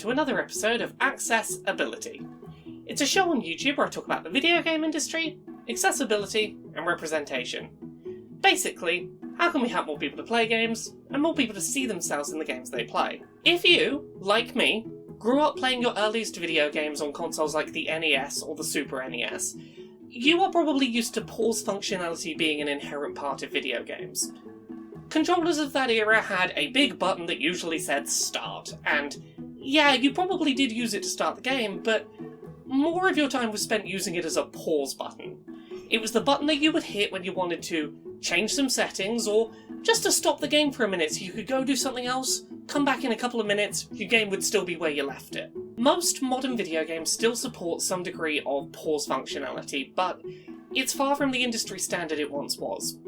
to another episode of Accessibility. It's a show on YouTube where I talk about the video game industry, accessibility, and representation. Basically, how can we help more people to play games, and more people to see themselves in the games they play? If you, like me, grew up playing your earliest video games on consoles like the NES or the Super NES, you are probably used to pause functionality being an inherent part of video games. Controllers of that era had a big button that usually said start, and yeah, you probably did use it to start the game, but more of your time was spent using it as a pause button. It was the button that you would hit when you wanted to change some settings, or just to stop the game for a minute so you could go do something else, come back in a couple of minutes, your game would still be where you left it. Most modern video games still support some degree of pause functionality, but it's far from the industry standard it once was.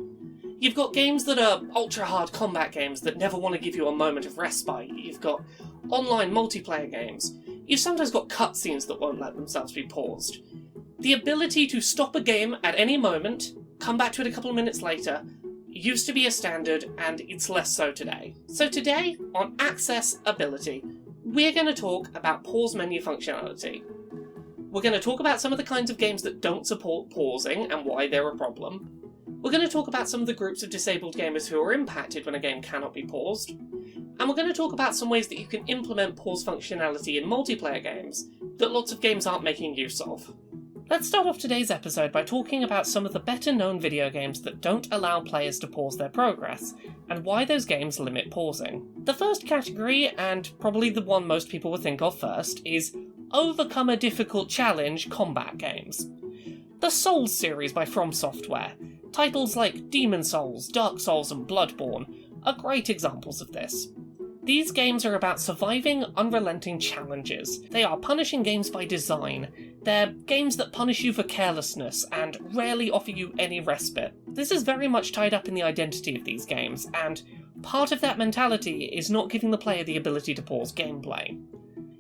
You've got games that are ultra-hard combat games that never want to give you a moment of respite. You've got online multiplayer games. You've sometimes got cutscenes that won't let themselves be paused. The ability to stop a game at any moment, come back to it a couple of minutes later, used to be a standard, and it's less so today. So today, on Accessibility, we're going to talk about pause menu functionality. We're going to talk about some of the kinds of games that don't support pausing and why they're a problem. We're going to talk about some of the groups of disabled gamers who are impacted when a game cannot be paused. And we're going to talk about some ways that you can implement pause functionality in multiplayer games that lots of games aren't making use of. Let's start off today's episode by talking about some of the better known video games that don't allow players to pause their progress, and why those games limit pausing. The first category, and probably the one most people would think of first, is overcome a difficult challenge combat games. The Souls series by From Software. Titles like Demon Souls, Dark Souls, and Bloodborne are great examples of this. These games are about surviving unrelenting challenges. They are punishing games by design. They're games that punish you for carelessness and rarely offer you any respite. This is very much tied up in the identity of these games, and part of that mentality is not giving the player the ability to pause gameplay.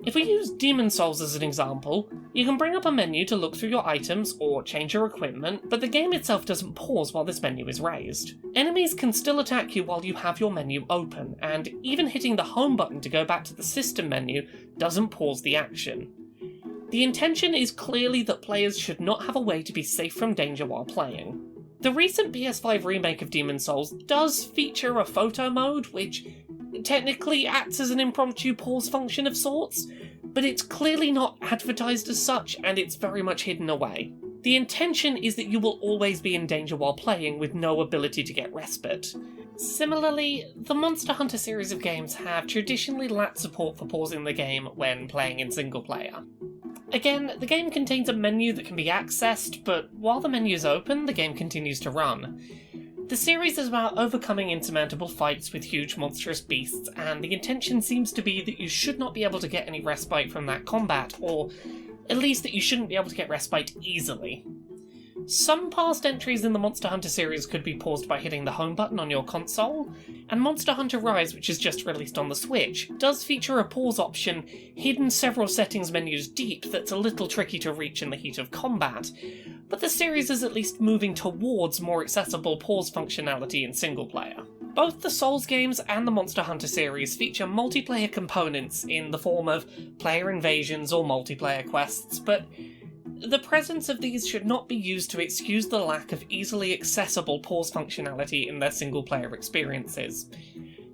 If we use Demon Souls as an example, you can bring up a menu to look through your items or change your equipment, but the game itself doesn't pause while this menu is raised. Enemies can still attack you while you have your menu open, and even hitting the home button to go back to the system menu doesn't pause the action. The intention is clearly that players should not have a way to be safe from danger while playing. The recent PS5 remake of Demon Souls does feature a photo mode, which technically acts as an impromptu pause function of sorts, but it's clearly not advertised as such, and it's very much hidden away. The intention is that you will always be in danger while playing with no ability to get respite. Similarly, the Monster Hunter series of games have traditionally lacked support for pausing the game when playing in single player. Again, the game contains a menu that can be accessed, but while the menu is open, the game continues to run. The series is about overcoming insurmountable fights with huge monstrous beasts, and the intention seems to be that you should not be able to get any respite from that combat, or at least that you shouldn't be able to get respite easily. Some past entries in the Monster Hunter series could be paused by hitting the home button on your console, and Monster Hunter Rise, which is just released on the Switch, does feature a pause option hidden several settings menus deep that's a little tricky to reach in the heat of combat, but the series is at least moving towards more accessible pause functionality in single player. Both the Souls games and the Monster Hunter series feature multiplayer components in the form of player invasions or multiplayer quests, but the presence of these should not be used to excuse the lack of easily accessible pause functionality in their single-player experiences.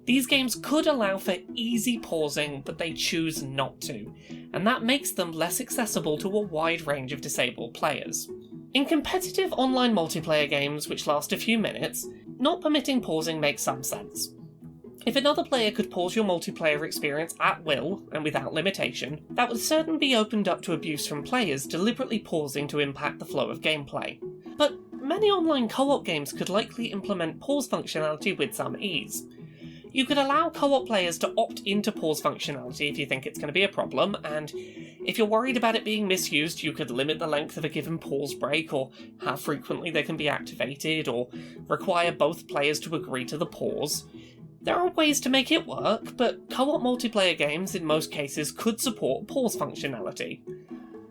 These games could allow for easy pausing, but they choose not to, and that makes them less accessible to a wide range of disabled players. In competitive online multiplayer games which last a few minutes, not permitting pausing makes some sense. If another player could pause your multiplayer experience at will, and without limitation, that would certainly be opened up to abuse from players deliberately pausing to impact the flow of gameplay. But many online co-op games could likely implement pause functionality with some ease. You could allow co-op players to opt into pause functionality if you think it's going to be a problem, and if you're worried about it being misused, you could limit the length of a given pause break, or how frequently they can be activated, or require both players to agree to the pause. There are ways to make it work, but co-op multiplayer games in most cases could support pause functionality.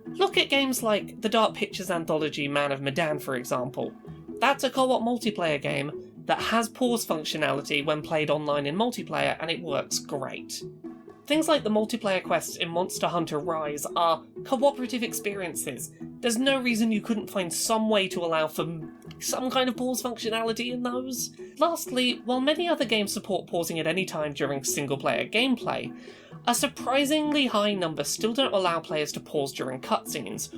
Look at games like the Dark Pictures anthology Man of Medan, for example. That's a co-op multiplayer game that has pause functionality when played online in multiplayer, and it works great. Things like the multiplayer quests in Monster Hunter Rise are cooperative experiences. There's no reason you couldn't find some way to allow for some kind of pause functionality in those. Lastly, while many other games support pausing at any time during single-player gameplay, a surprisingly high number still don't allow players to pause during cutscenes,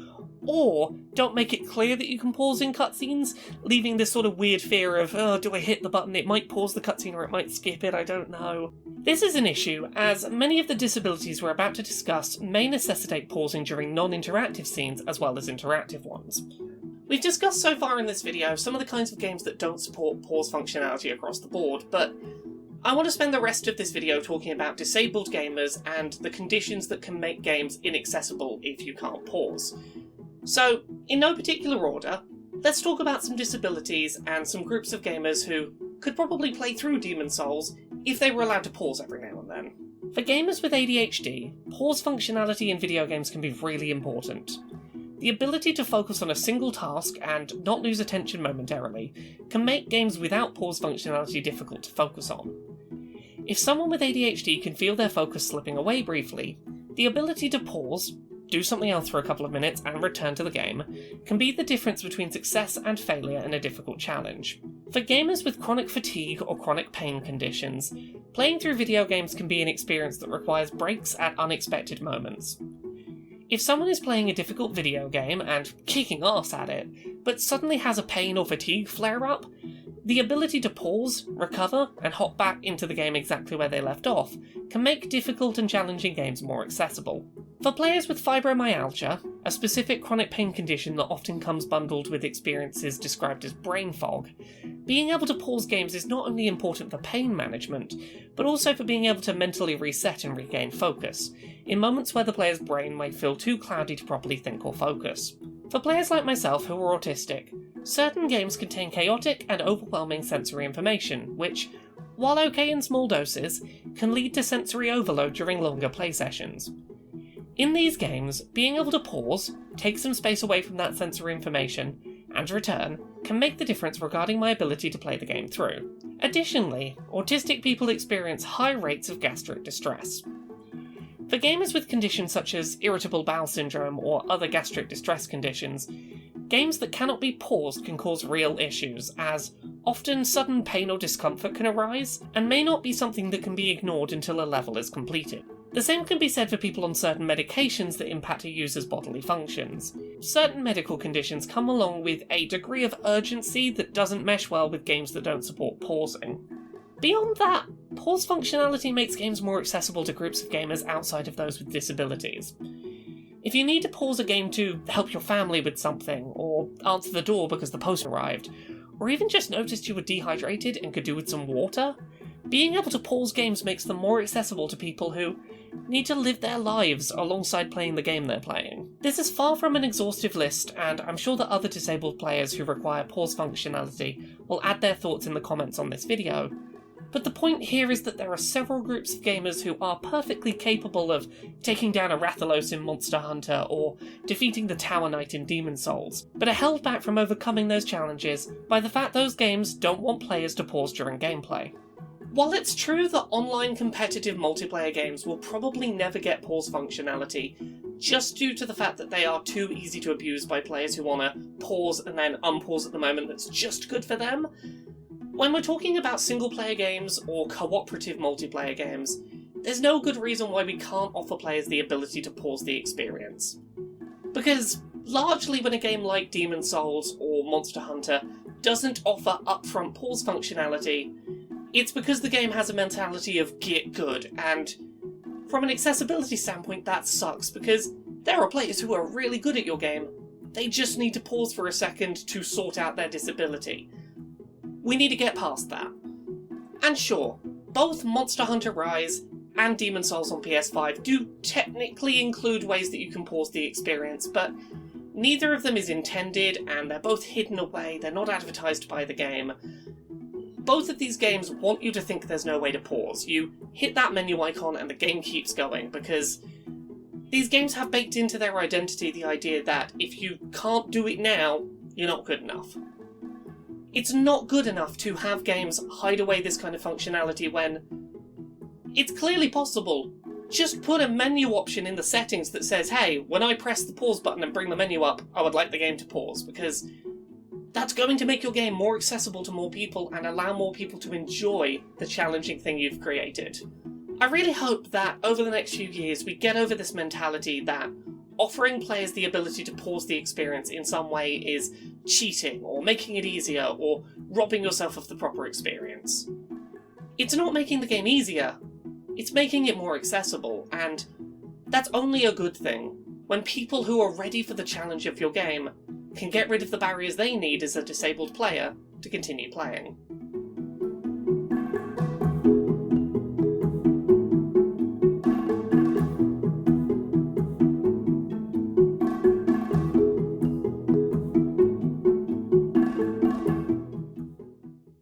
or don't make it clear that you can pause in cutscenes, leaving this sort of weird fear of, oh, do I hit the button, it might pause the cutscene or it might skip it, I don't know. This is an issue, as many of the disabilities we're about to discuss may necessitate pausing during non-interactive scenes as well as interactive ones. We've discussed so far in this video some of the kinds of games that don't support pause functionality across the board, but I want to spend the rest of this video talking about disabled gamers and the conditions that can make games inaccessible if you can't pause. So, in no particular order, let's talk about some disabilities and some groups of gamers who could probably play through Demon's Souls if they were allowed to pause every now and then. For gamers with ADHD, pause functionality in video games can be really important. The ability to focus on a single task and not lose attention momentarily can make games without pause functionality difficult to focus on. If someone with ADHD can feel their focus slipping away briefly, the ability to pause, do something else for a couple of minutes and return to the game, can be the difference between success and failure in a difficult challenge. For gamers with chronic fatigue or chronic pain conditions, playing through video games can be an experience that requires breaks at unexpected moments. If someone is playing a difficult video game and kicking ass at it, but suddenly has a pain or fatigue flare-up, the ability to pause, recover, and hop back into the game exactly where they left off can make difficult and challenging games more accessible. For players with fibromyalgia, a specific chronic pain condition that often comes bundled with experiences described as brain fog, being able to pause games is not only important for pain management, but also for being able to mentally reset and regain focus, in moments where the player's brain might feel too cloudy to properly think or focus. For players like myself who are autistic, certain games contain chaotic and overwhelming sensory information, which, while okay in small doses, can lead to sensory overload during longer play sessions. In these games, being able to pause, take some space away from that sensory information, and return can make the difference regarding my ability to play the game through. Additionally, autistic people experience high rates of gastric distress. For gamers with conditions such as irritable bowel syndrome or other gastric distress conditions, games that cannot be paused can cause real issues, as often sudden pain or discomfort can arise, and may not be something that can be ignored until a level is completed. The same can be said for people on certain medications that impact a user's bodily functions. Certain medical conditions come along with a degree of urgency that doesn't mesh well with games that don't support pausing. Beyond that, pause functionality makes games more accessible to groups of gamers outside of those with disabilities. If you need to pause a game to help your family with something, or answer the door because the post arrived, or even just noticed you were dehydrated and could do with some water, being able to pause games makes them more accessible to people who need to live their lives alongside playing the game they're playing. This is far from an exhaustive list, and I'm sure that other disabled players who require pause functionality will add their thoughts in the comments on this video. But the point here is that there are several groups of gamers who are perfectly capable of taking down a Rathalos in Monster Hunter or defeating the Tower Knight in Demon's Souls, but are held back from overcoming those challenges by the fact those games don't want players to pause during gameplay. While it's true that online competitive multiplayer games will probably never get pause functionality, just due to the fact that they are too easy to abuse by players who want to pause and then unpause at the moment that's just good for them, when we're talking about single-player games or cooperative multiplayer games, there's no good reason why we can't offer players the ability to pause the experience. Because largely when a game like Demon's Souls or Monster Hunter doesn't offer upfront pause functionality, it's because the game has a mentality of get good, and from an accessibility standpoint that sucks, because there are players who are really good at your game, they just need to pause for a second to sort out their disability. We need to get past that. And sure, both Monster Hunter Rise and Demon's Souls on PS5 do technically include ways that you can pause the experience, but neither of them is intended, and they're both hidden away, they're not advertised by the game. Both of these games want you to think there's no way to pause. You hit that menu icon and the game keeps going, because these games have baked into their identity the idea that if you can't do it now, you're not good enough. It's not good enough to have games hide away this kind of functionality when it's clearly possible. just put a menu option in the settings that says, hey, when I press the pause button and bring the menu up, I would like the game to pause, because that's going to make your game more accessible to more people and allow more people to enjoy the challenging thing you've created. I really hope that over the next few years we get over this mentality that offering players the ability to pause the experience in some way is cheating, or making it easier, or robbing yourself of the proper experience. It's not making the game easier, it's making it more accessible, and that's only a good thing when people who are ready for the challenge of your game can get rid of the barriers they need as a disabled player to continue playing.